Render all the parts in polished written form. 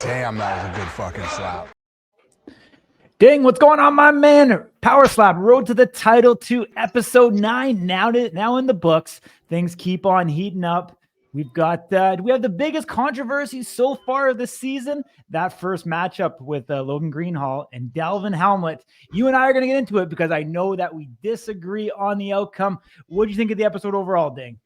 Damn, that was a good fucking slap. Ding, what's going on, my man? Power Slap, Road to the Title 2, Episode 9, now in the books. Things keep on heating up. We have the biggest controversy so far of the season. That first matchup with Logan Greenhalgh and Delvin Hamlett. You and I are going to get into it because I know that we disagree on the outcome. What do you think of the episode overall, Ding?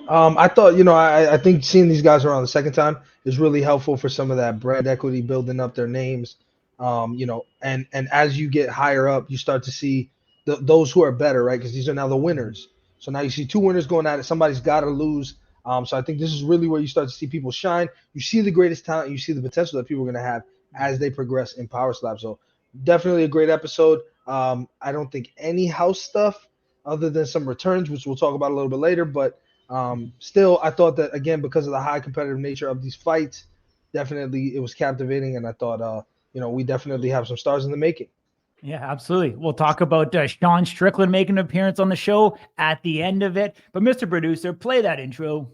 I thought, I think seeing these guys around the second time is really helpful for some of that brand equity, building up their names. And as you get higher up, you start to see those who are better, right? Because these are now the winners. So now you see two winners going at it. Somebody's got to lose. So I think this is really where you start to see people shine. You see the greatest talent. You see the potential that people are going to have as they progress in Power Slap. So definitely a great episode. I don't think any house stuff other than some returns, which we'll talk about a little bit later. But still, I thought that, again, because of the high competitive nature of these fights, definitely it was captivating. And I thought, we definitely have some stars in the making. Yeah, absolutely. We'll talk about Sean Strickland making an appearance on the show at the end of it. But Mr. Producer, play that intro.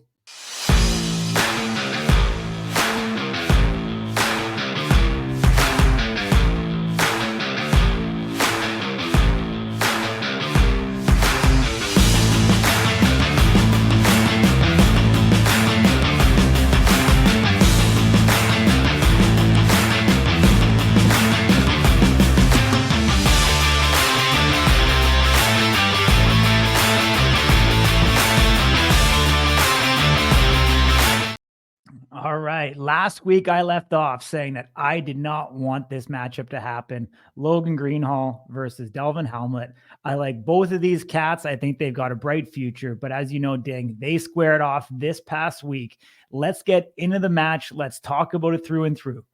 All right. Last week, I left off saying that I did not want this matchup to happen. Logan Greenhalgh versus Delvin Hamlett. I like both of these cats. I think they've got a bright future. But as you know, Ding, they squared off this past week. Let's get into the match. Let's talk about it through and through.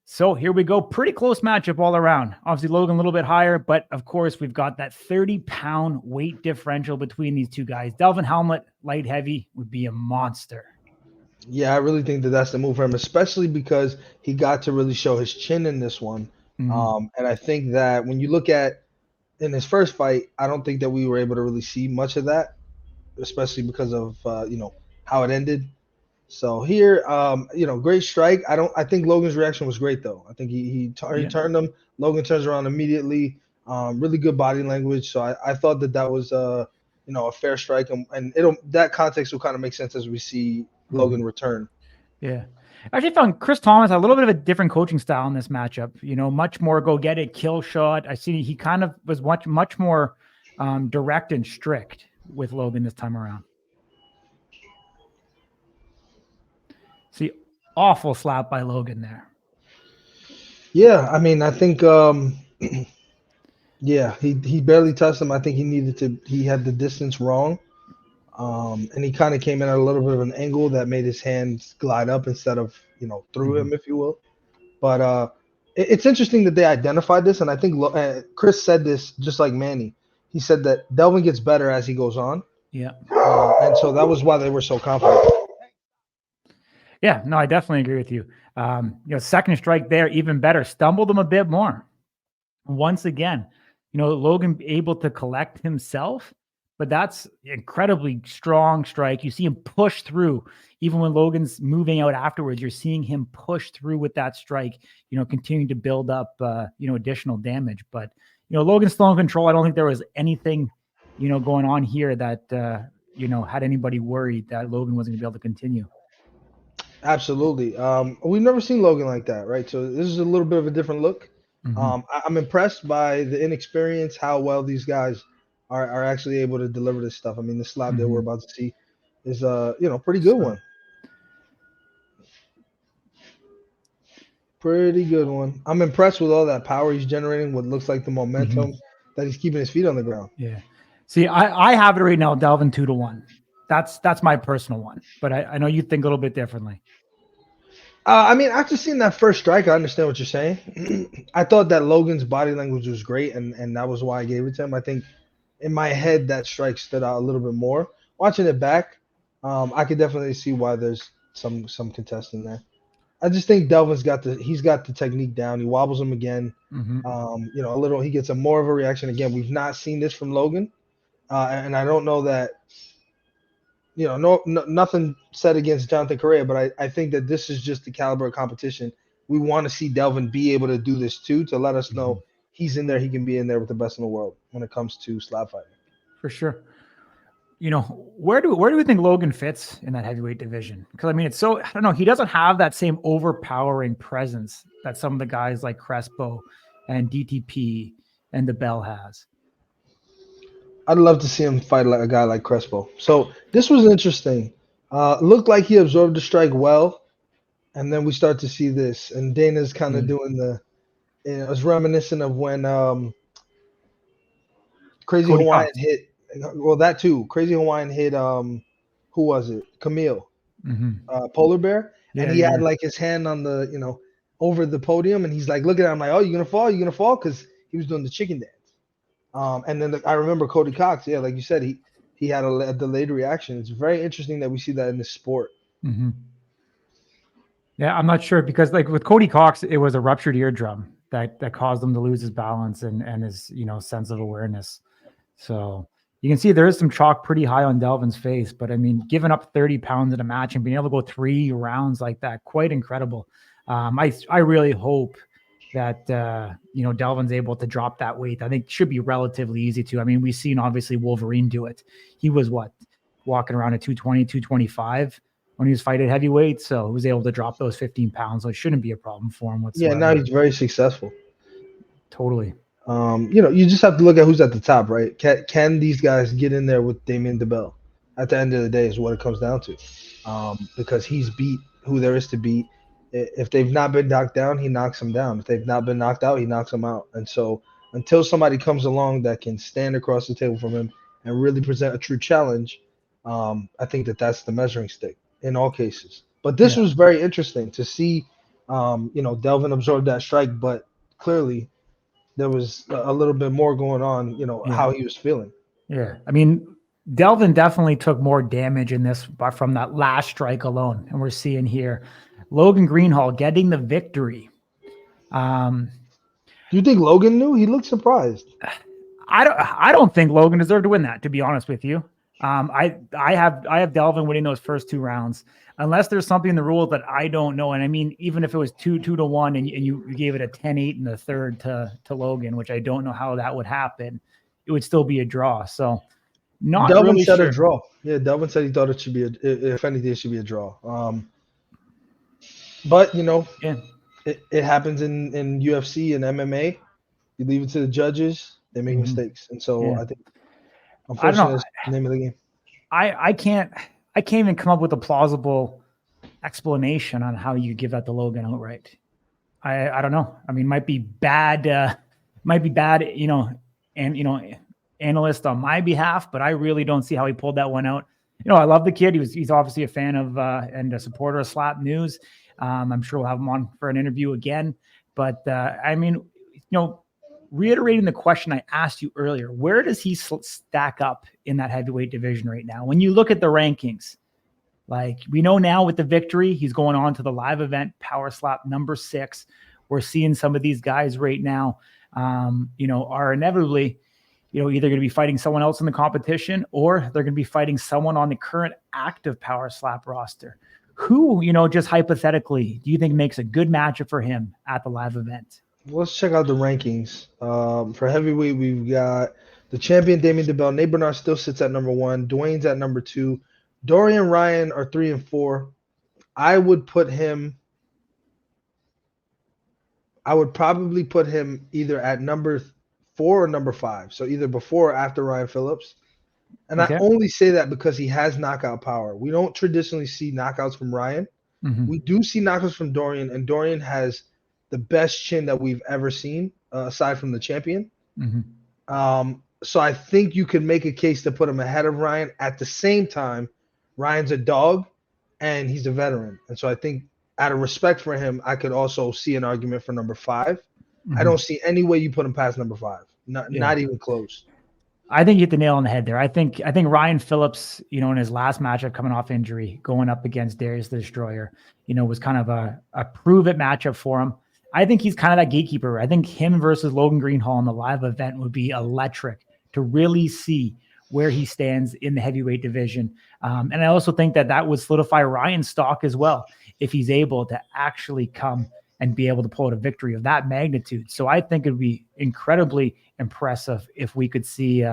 So here we go. Pretty close matchup all around. Obviously, Logan a little bit higher, but of course, we've got that 30-pound weight differential between these two guys. Delvin Hamlett, light heavy, would be a monster. Yeah, I really think that that's the move for him, especially because he got to really show his chin in this one. Mm-hmm. And I think that when you look at in his first fight, I don't think that we were able to really see much of that, especially because of how it ended. So here, great strike. I think Logan's reaction was great though. I think he turned him. Logan turns around immediately. Really good body language. So I thought that was a fair strike, and that context will kind of make sense as we see Logan return. Yeah. I actually found Chris Thomas had a little bit of a different coaching style in this matchup. Much more go get it, kill shot. I see he kind of was much more direct and strict with Logan this time around. See, awful slap by Logan there. Yeah, I mean, I think, he barely touched him. I think he had the distance wrong. And he kind of came in at a little bit of an angle that made his hands glide up instead of, through him, if you will. But it's interesting that they identified this. And I think Chris said this just like Manny. He said that Delvin gets better as he goes on. Yeah. And so that was why they were so confident. Yeah, no, I definitely agree with you. Second strike there, even better. Stumbled him a bit more. Once again, Logan able to collect himself, but that's incredibly strong strike. You see him push through. Even when Logan's moving out afterwards, you're seeing him push through with that strike, continuing to build up, additional damage. But, Logan's still in control. I don't think there was anything, going on here that, had anybody worried that Logan wasn't going to be able to continue. Absolutely. We've never seen Logan like that, right? So this is a little bit of a different look. Mm-hmm. I'm impressed by the inexperience, how well these guys are actually able to deliver this stuff. I mean, the slap that we're about to see is pretty good one. Pretty good one. I'm impressed with all that power he's generating, what looks like the momentum that he's keeping his feet on the ground. Yeah. See, I have it right now, Delvin 2-1. That's my personal one, but I know you think a little bit differently. I mean, after seeing that first strike, I understand what you're saying. I thought that Logan's body language was great, and that was why I gave it to him. I think in my head that strike stood out a little bit more. Watching it back, I could definitely see why there's some contest in there. I just think Delvin's got the technique down. He wobbles him again. He gets more of a reaction again. We've not seen this from Logan, and I don't know that nothing said against Jonathan Correa, but I think that this is just the caliber of competition. We want to see Delvin be able to do this too, to let us know he's in there. He can be in there with the best in the world when it comes to slab fighting. For sure. Where do we think Logan fits in that heavyweight division? Because I mean, it's so, I don't know, he doesn't have that same overpowering presence that some of the guys like Crespo and DTP and the Bell has. I'd love to see him fight like a guy like Crespo. So this was interesting. Looked like he absorbed the strike well, and then we start to see this. And Dana's kind of doing it was reminiscent of when Crazy Cody Hawaiian Cox. hit. Well, that too. Crazy Hawaiian hit. Who was it? Camille, Polar Bear, and he had like his hand on the over the podium, and he's like looking at him like, "Oh, you're gonna fall? You're gonna fall?" Because he was doing the chicken dance. And then I remember Cody Cox. Yeah, like you said, he had a delayed reaction. It's very interesting that we see that in this sport. Yeah, I'm not sure because like with Cody Cox, it was a ruptured eardrum that caused him to lose his balance and his sense of awareness. So you can see there is some chalk pretty high on Delvin's face, but I mean, giving up 30 pounds in a match and being able to go 3 rounds like that, quite incredible. I really hope that Delvin's able to drop that weight. I think it should be relatively easy to. I mean, we've seen obviously Wolverine do it. He was walking around at 220, 225 when he was fighting heavyweight, so he was able to drop those 15 pounds. So it shouldn't be a problem for him whatsoever. Yeah, now he's very successful. Totally. You just have to look at who's at the top, right? Can these guys get in there with Damien DeBell? At the end of the day, is what it comes down to. Because he's beat who there is to beat. If they've not been knocked down, he knocks them down. If they've not been knocked out, he knocks them out. And so until somebody comes along that can stand across the table from him and really present a true challenge, I think that's the measuring stick in all cases. But this was very interesting to see, Delvin absorb that strike, but clearly there was a little bit more going on, how he was feeling. Yeah. I mean, Delvin definitely took more damage in this from that last strike alone. And we're seeing here Logan Greenhalgh getting the victory. Do you think Logan knew? He looked surprised. I don't think Logan deserved to win that, to be honest with you. I have Delvin winning those first 2 rounds, unless there's something in the rules that I don't know. And I mean, even if it was 2-1 and you gave it a 10-8 in the third to Logan, which I don't know how that would happen, it would still be a draw. So not Delvin really said sure. A draw. Yeah, Delvin said he thought it should be if anything, it should be a draw. But it happens in UFC and MMA. You leave it to the judges; they make mistakes, and so I think, unfortunately, that's the name of the game. I can't even come up with a plausible explanation on how you give that to Logan outright. I don't know. I mean, might be bad, analyst on my behalf, but I really don't see how he pulled that one out. I love the kid. He's obviously a fan of and a supporter of Slap News. I'm sure we'll have him on for an interview again. But I mean, reiterating the question I asked you earlier, where does he stack up in that heavyweight division right now? When you look at the rankings, like we know now with the victory, he's going on to the live event Power Slap number 6. We're seeing some of these guys right now, are inevitably, either going to be fighting someone else in the competition or they're going to be fighting someone on the current active Power Slap roster. Who, just hypothetically, do you think makes a good matchup for him at the live event? Let's check out the rankings. For heavyweight, we've got the champion Damien DeBell. Nate Bernard still sits at number 1. Dwayne's at number 2. Dorian Ryan are 3 and 4. I would probably put him either at number 4 or number 5. So either before or after Ryan Phillips. And I only say that because he has knockout power. We don't traditionally see knockouts from Ryan. We do see knockouts from Dorian, and Dorian has the best chin that we've ever seen, aside from the champion. So I think you could make a case to put him ahead of Ryan. At the same time, Ryan's a dog, and he's a veteran. And so I think out of respect for him, I could also see an argument for number 5. I don't see any way you put him past number 5. Not even close. I think you hit the nail on the head there. I think Ryan Phillips, in his last matchup coming off injury, going up against Darius the Destroyer, was kind of a prove-it matchup for him. I think he's kind of that gatekeeper. I think him versus Logan Greenhalgh in the live event would be electric to really see where he stands in the heavyweight division. And I also think that would solidify Ryan's stock as well, if he's able to actually come and be able to pull out a victory of that magnitude. So I think it'd be incredibly impressive if we could see,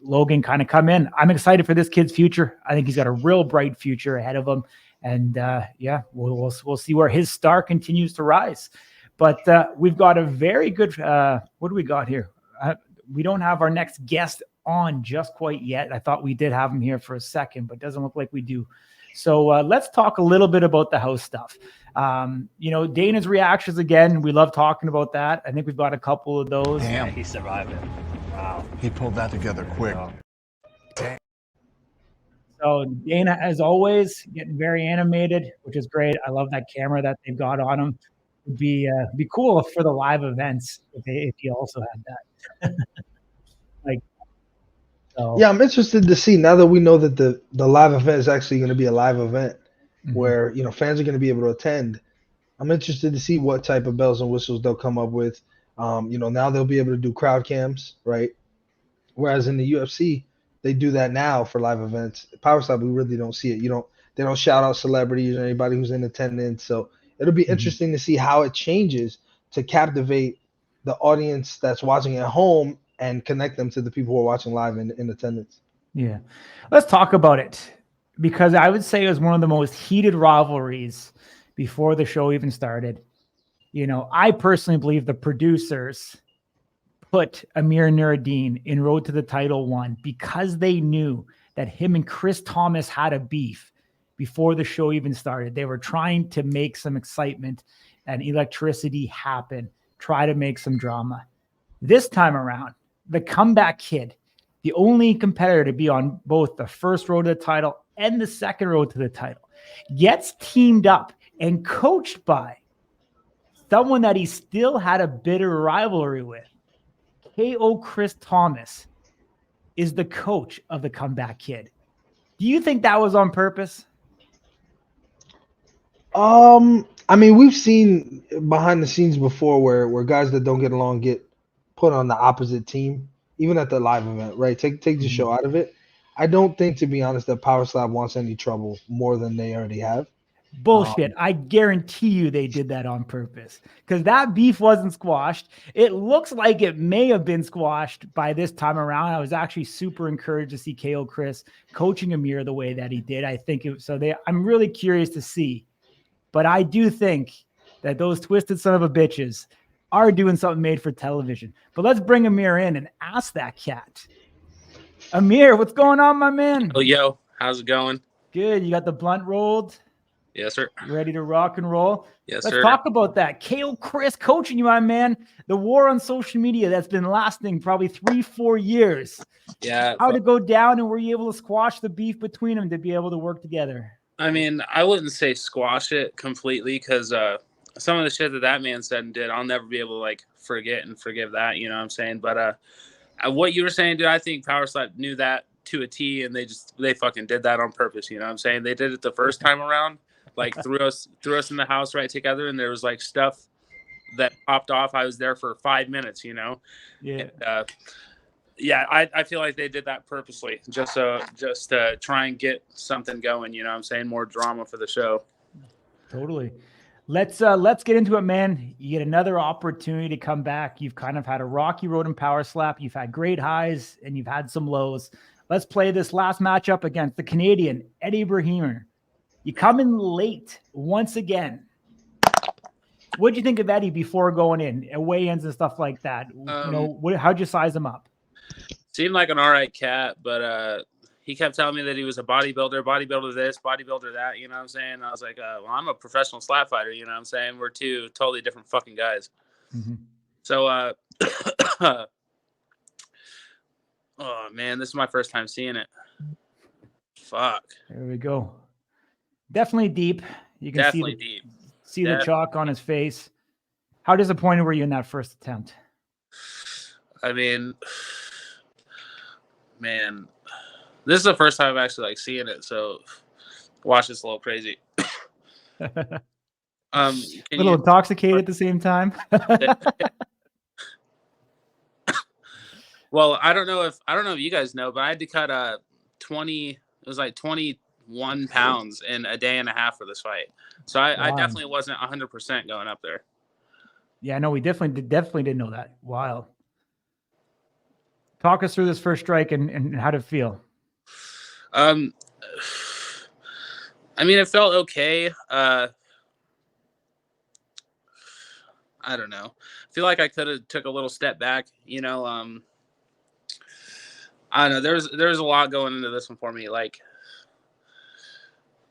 Logan kind of come in. I'm excited for this kid's future. I think he's got a real bright future ahead of him. And we'll see where his star continues to rise. But we've got a very good, what do we got here? We don't have our next guest on just quite yet. I thought we did have him here for a second, but doesn't look like we do. So let's talk a little bit about the house stuff. Dana's reactions again. We love talking about that. I think we've got a couple of those. Damn. Yeah, he survived it. Wow. He pulled that together quick. Damn. So Dana, as always, getting very animated, which is great. I love that camera that they've got on him. It'd be cool for the live events if he also had that. Yeah, I'm interested to see, now that we know that the live event is actually going to be a live event where fans are going to be able to attend. I'm interested to see what type of bells and whistles they'll come up with. Now they'll be able to do crowd cams, right? Whereas in the UFC, they do that now for live events. Power Slap, we really don't see it. They don't shout out celebrities or anybody who's in attendance. So it'll be interesting to see how it changes to captivate the audience that's watching at home and connect them to the people who are watching live in attendance. Yeah. Let's talk about it, because I would say it was one of the most heated rivalries before the show even started. I personally believe the producers put Amir Nuriddeen in Road to the Title 1 because they knew that him and Chris Thomas had a beef before the show even started. They were trying to make some excitement and electricity happen, try to make some drama. This time around, the Comeback Kid, the only competitor to be on both the first road to the title and the second road to the title, gets teamed up and coached by someone that he still had a bitter rivalry with. KO Chris Thomas is the coach of the Comeback Kid. Do you think that was on purpose? We've seen behind the scenes before where guys that don't get along get put on the opposite team, even at the live event, right? Take the show out of it. I don't think, to be honest, that Power Slap wants any trouble more than they already have. Bullshit. I guarantee you they did that on purpose, because that beef wasn't squashed. It looks like it may have been squashed by this time around. I was actually super encouraged to see KO Chris coaching Amir the way that he did. I'm really curious to see, but I do think that those twisted son of a bitches are doing something made for television. But let's bring Amir in and ask that cat. Amir, what's going on, my man? Oh, yo, how's it going? Good. You got the blunt rolled? Yes, sir. Ready to rock and roll? Yes, Let's sir. talk about that. KO Chris coaching you, my man. The war on social media that's been lasting probably 3-4 years. Yeah. How'd it go down, and were you able to squash the beef between them to be able to work together? I mean, I wouldn't say squash it completely, because some of the shit that man said and did, I'll never be able to forget and forgive that. You know what I'm saying? But what you were saying, dude, I think Power Slap knew that to a T, and they fucking did that on purpose. You know what I'm saying? They did it the first time around, threw us in the house right together, and there was stuff that popped off. I was there for 5 minutes, Yeah. And, I feel like they did that purposely, just to try and get something going. You know what I'm saying? More drama for the show. Totally. Let's get into it, man. You get another opportunity to come back. You've kind of had a rocky road in Power Slap. You've had great highs and you've had some lows. Let's play this last matchup against the Canadian Eddie Brahimir. You come in late once again. What'd you think of Eddie before going in, weigh-ins and stuff like that? How'd you size him up? Seemed like an all right cat, but he kept telling me that he was a bodybuilder this, bodybuilder that, you know what I'm saying? I was like, well, I'm a professional slap fighter, you know what I'm saying? We're two totally different fucking guys. Mm-hmm. So, oh, man, this is my first time seeing it. Fuck. There we go. Definitely deep. You can see the chalk on his face. How disappointed were you in that first attempt? I mean, man, this is the first time I'm actually seeing it, so watch this a little crazy. A little intoxicated at the same time. Well, I don't know if you guys know, but I had to cut 20. It was like 21 pounds in a day and a half for this fight. So I definitely wasn't 100% going up there. Yeah, no, we definitely didn't know that. Wild. Talk us through this first strike and how did it feel? I mean, it felt okay. I don't know. I feel like I could have took a little step back. You know, I don't know. There's a lot going into this one for me, like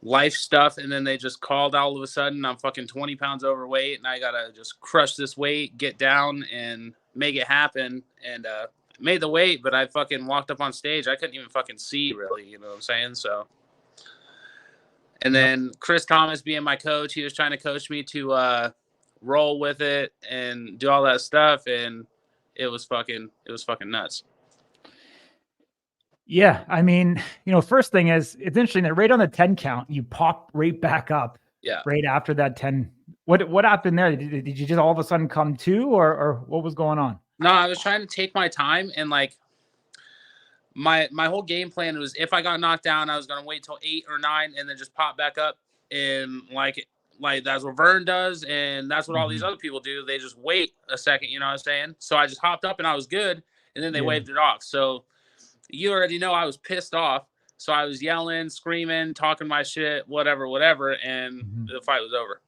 life stuff, and then they just called all of a sudden I'm fucking 20 pounds overweight, and I gotta just crush this weight, get down, and make it happen. And made the weight, but I fucking walked up on stage. I couldn't even fucking see, really. You know what I'm saying? So. And then Chris Thomas being my coach, he was trying to coach me to roll with it and do all that stuff, and it was fucking nuts. Yeah, I mean, first thing is it's interesting that right on the 10 count, you pop right back up. Yeah. Right after that 10. What happened there? Did you just all of a sudden come to, or what was going on? No, I was trying to take my time, and like my whole game plan was if I got knocked down, I was gonna wait till 8 or 9 and then just pop back up, and like that's what Vern does, and that's what all these other people do. They just wait a second, you know what I'm saying? So I just hopped up and I was good, and then they waved it off. So you already know I was pissed off. So I was yelling, screaming, talking my shit, whatever, and the fight was over.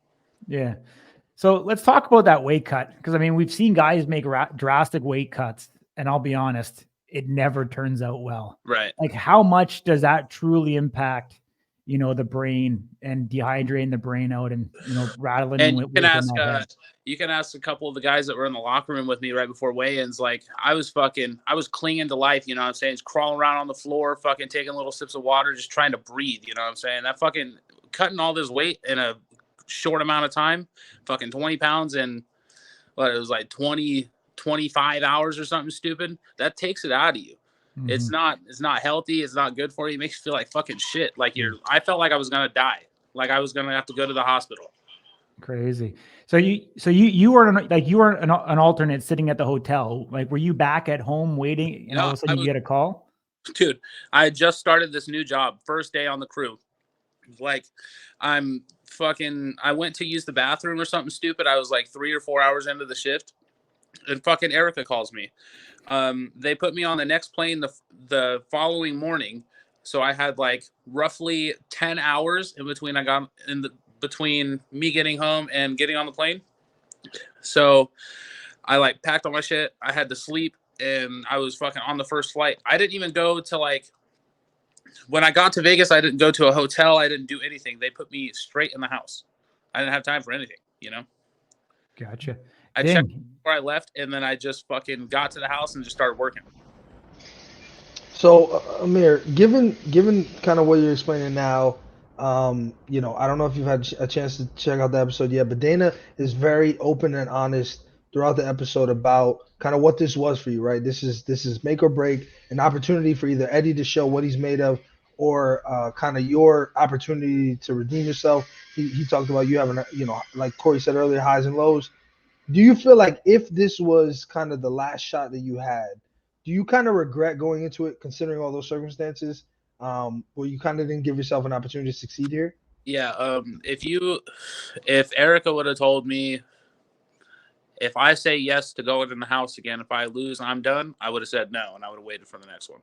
Yeah. So let's talk about that weight cut, because I mean we've seen guys make drastic weight cuts, and I'll be honest, it never turns out well. Right. Like how much does that truly impact, the brain and dehydrating the brain out and, rattling? And you can ask a couple of the guys that were in the locker room with me right before weigh-ins. Like I was clinging to life. You know what I'm saying? Just crawling around on the floor, fucking taking little sips of water, just trying to breathe. You know what I'm saying? That fucking cutting all this weight in a short amount of time, fucking 20 pounds in it was like 25 hours or something stupid. That takes it out of you. It's not healthy. It's not good for you. It makes you feel like fucking shit. Like I felt like I was going to die. Like I was going to have to go to the hospital. Crazy. So you were an alternate sitting at the hotel. Like, were you back at home waiting and all of a sudden you get a call? Dude, I had just started this new job, first day on the crew. Like I went to use the bathroom or something stupid. I was like 3 or 4 hours into the shift, and fucking Erica calls me. They put me on the next plane the following morning. So I had like roughly 10 hours in between me getting home and getting on the plane. So I like packed all my shit. I had to sleep, and I was fucking on the first flight. I didn't even go to when I got to Vegas, I didn't go to a hotel. I didn't do anything. They put me straight in the house. I didn't have time for anything, Gotcha. I checked before I left, and then I just fucking got to the house and just started working. So, Amir, given kind of what you're explaining now, I don't know if you've had a chance to check out the episode yet, but Dana is very open and honest throughout the episode about kind of what this was for you, right? This is make or break, an opportunity for either Eddie to show what he's made of, or kind of your opportunity to redeem yourself. He talked about you having, like Corey said earlier, highs and lows. Do you feel like if this was kind of the last shot that you had, do you kind of regret going into it considering all those circumstances? Where you kind of didn't give yourself an opportunity to succeed here? Yeah. If Erica would have told me, if I say yes to going in the house again, if I lose, I'm done, I would have said no, and I would have waited for the next one.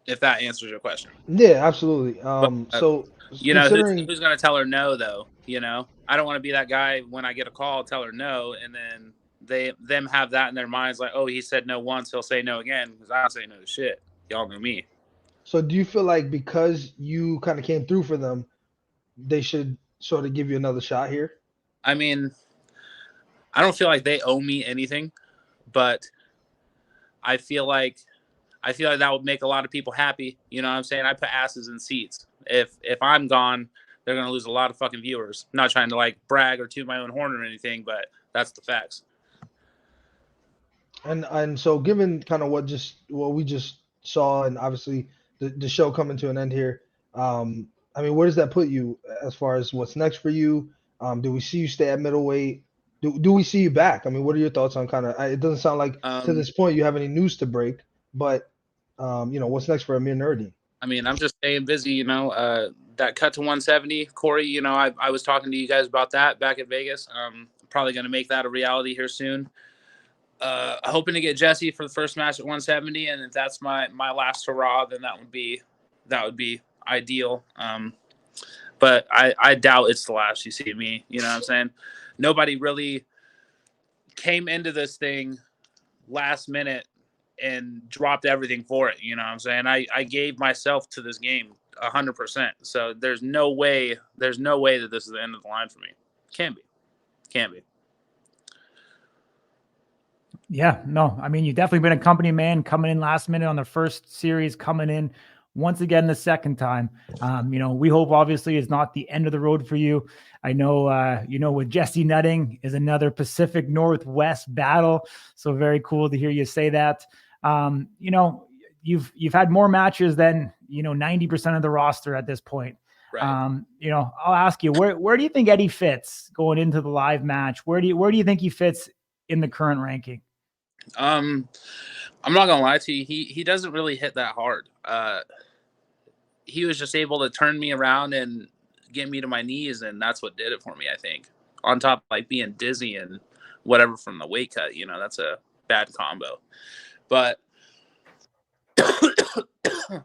If that answers your question. Yeah, absolutely. So who's going to tell her no, though? I don't want to be that guy when I get a call, tell her no, and then them have that in their minds, like, oh, he said no once, he'll say no again, because I don't say no to shit. Y'all know me. So do you feel like because you kind of came through for them, they should sort of give you another shot here? I mean, I don't feel like they owe me anything, but I feel like that would make a lot of people happy. You know what I'm saying? I put asses in seats. If I'm gone, they're going to lose a lot of fucking viewers. I'm not trying to brag or toot my own horn or anything, but that's the facts. And so given kind of what we just saw, and obviously the show coming to an end here, I mean, where does that put you as far as what's next for you? Do we see you stay at middleweight? Do we see you back? I mean, what are your thoughts on kind of? It doesn't sound like to this point you have any news to break, but what's next for Amir Nuriddeen? I mean, I'm just staying busy. That cut to 170, Corey. I was talking to you guys about that back at Vegas. Probably going to make that a reality here soon. Hoping to get Jesse for the first match at 170, and if that's my last hurrah, then that would be ideal. But I doubt it's the last you see of me. You know what I'm saying? Nobody really came into this thing last minute and dropped everything for it. You know what I'm saying? I gave myself to this game 100%. So there's no way that this is the end of the line for me. Can't be. Yeah, no, I mean, you've definitely been a company man, coming in last minute on the first series, coming in once again the second time. We hope obviously it's not the end of the road for you. I know, with Jesse Nutting is another Pacific Northwest battle. So very cool to hear you say that. You've had more matches than, 90% of the roster at this point. Right. I'll ask you, where do you think Eddie fits going into the live match? Where do you think he fits in the current ranking? I'm not gonna lie to you. He doesn't really hit that hard. He was just able to turn me around and get me to my knees, and that's what did it for me, I think. On top of like being dizzy and whatever from the weight cut, that's a bad combo. But I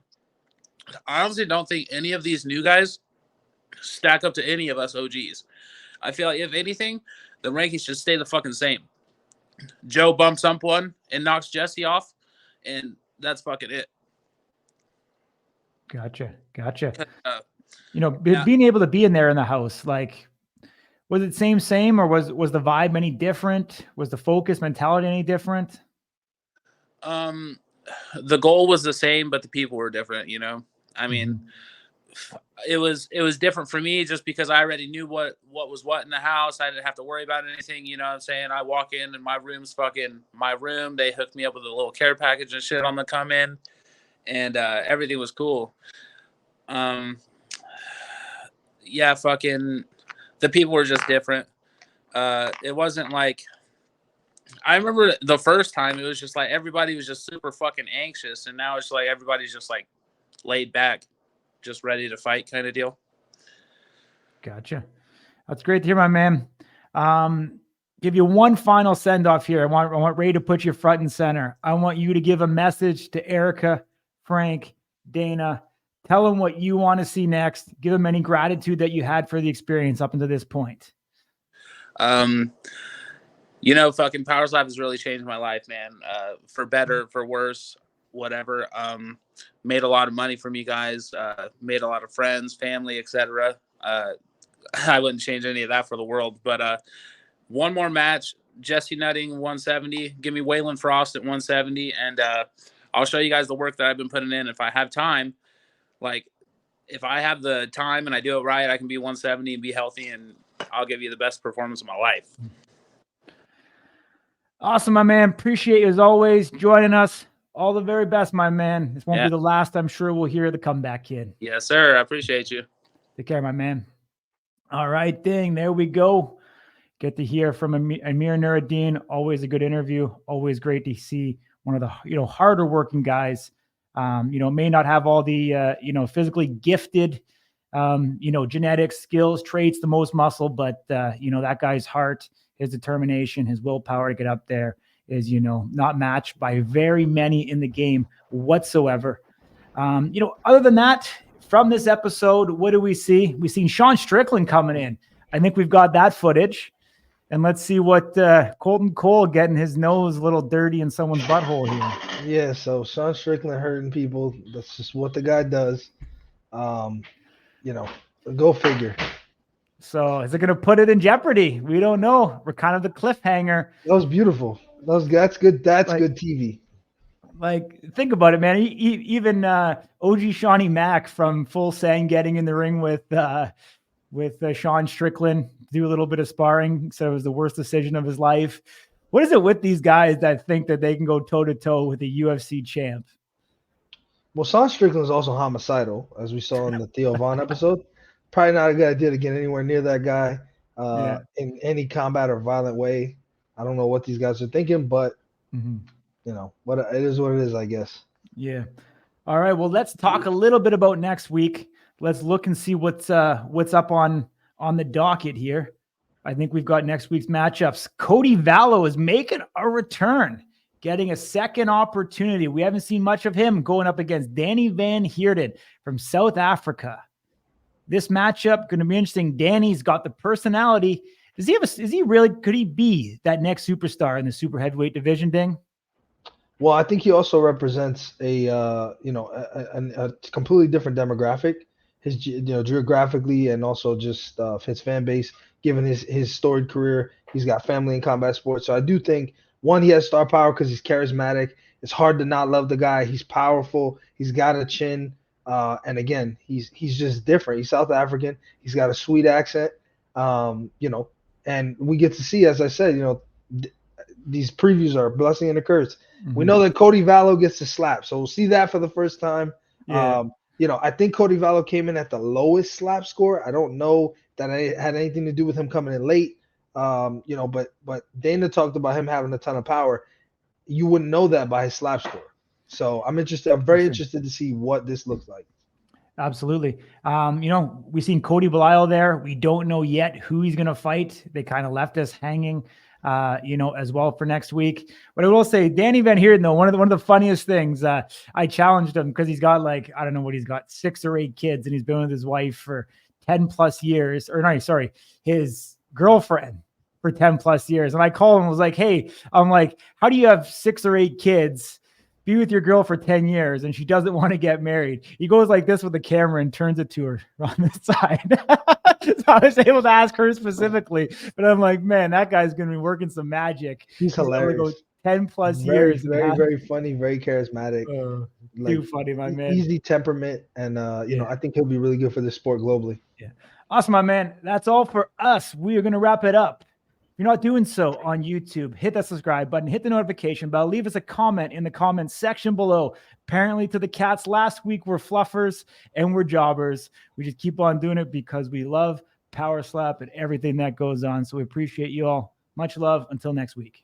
honestly don't think any of these new guys stack up to any of us OGs. I feel like if anything, the rankings should stay the fucking same. Joe bumps up one and knocks Jesse off, and that's fucking it. Gotcha. Being able to be in there in the house, like, was it same, or was the vibe any different? Was the focus mentality any different? The goal was the same, but the people were different, I mean, it was different for me just because I already knew what was what in the house. I didn't have to worry about anything, you know what I'm saying? I walk in and my room's fucking my room. They hooked me up with a little care package and shit on the come in, and everything was cool. Fucking the people were just different. It wasn't like, I remember the first time it was just like everybody was just super fucking anxious, and now it's like everybody's just like laid back, just ready to fight kind of deal. Gotcha. That's great to hear, my man. Give you one final send off here. I want Ray to put you front and center. I want you to give a message to Erica, Frank, Dana. Tell them what you want to see next. Give them any gratitude that you had for the experience up until this point. Fucking Power Slap has really changed my life, man. For better, for worse, whatever. Made a lot of money from you guys. Made a lot of friends, family, etc. I wouldn't change any of that for the world. But one more match, Jesse Nutting 170. Give me Waylon Frost at 170, and I'll show you guys the work that I've been putting in. If I have time, if I have the time and I do it right, I can be 170 and be healthy, and I'll give you the best performance of my life. Awesome, my man. Appreciate you as always joining us. All the very best, my man. This won't be the last. I'm sure we'll hear the Comeback Kid. Yes, sir. I appreciate you. Take care, my man. All right, there we go. Get to hear from Amir Nuriddeen. Always a good interview. Always great to see one of the harder working guys. May not have all the physically gifted genetics, skills, traits, the most muscle, but that guy's heart, his determination, his willpower to get up there is, not matched by very many in the game whatsoever. Other than that, from this episode, what do we see? We've seen Sean Strickland coming in. I think we've got that footage. And let's see what Coltin Cole getting his nose a little dirty in someone's butthole here. Yeah, so Sean Strickland hurting people. That's just what the guy does. Go figure. So is it going to put it in jeopardy? We don't know. We're kind of the cliffhanger. That was beautiful. That's good. That's good TV. Think about it, man. Even OG Shawnee Mack from Full Sang getting in the ring with Sean Strickland, do a little bit of sparring. So it was the worst decision of his life. What is it with these guys that think that they can go toe to toe with a UFC champ? Well, Sean Strickland is also homicidal, as we saw in the Theo Vaughn episode. Probably not a good idea to get anywhere near that guy. in any combat or violent way. I don't know what these guys are thinking, but you know, what it is what it is, I guess. Yeah. All right. Well, let's talk a little bit about next week. Let's look and see what's up on the docket here. I think we've got next week's matchups. Cody Vallo is making a return, getting a second opportunity. We haven't seen much of him going up against Danie van Heerden from South Africa. This matchup going to be interesting. Danie's got the personality. Could he be that next superstar in the super heavyweight division, Ding? Well, I think he also represents a completely different demographic. His geographically and also just his fan base, given his storied career. He's got family in combat sports. So I do think, one, he has star power because he's charismatic. It's hard to not love the guy. He's powerful. He's got a chin. And again, he's just different. He's South African. He's got a sweet accent. And we get to see, as I said, these previews are a blessing and a curse. We know that Cody Vallo gets to slap. So we'll see that for the first time. Yeah. I think Cody Vallo came in at the lowest slap score. I don't know that it had anything to do with him coming in late. But Dana talked about him having a ton of power. You wouldn't know that by his slap score. So I'm interested. I'm very interested to see what this looks like. Absolutely. We've seen Cody Belisle there. We don't know yet who he's going to fight. They kind of left us hanging, as well for next week. But I will say, Danie van Heerden, though, one of the funniest things, I challenged him because he's got he's got 6 or 8 kids, and he's been with his wife for 10 plus years, his girlfriend for 10 plus years. And I called him and was like, hey, I'm like, how do you have 6 or 8 kids, be with your girl for 10 years, and she doesn't want to get married? He goes like this with the camera and turns it to her on the side. So I was able to ask her specifically, but I'm like, man, that guy's going to be working some magic. He's hilarious. 10 plus years. Very, very funny, very charismatic. Too funny, my man. Easy temperament. And, I think he'll be really good for this sport globally. Yeah. Awesome, my man. That's all for us. We are going to wrap it up. If you're not doing so on YouTube, hit that subscribe button, hit the notification bell, leave us a comment in the comments section below. Apparently to the cats last week, we're fluffers and we're jobbers. We just keep on doing it because we love Power Slap and everything that goes on. So we appreciate you all. Much love. Until next week.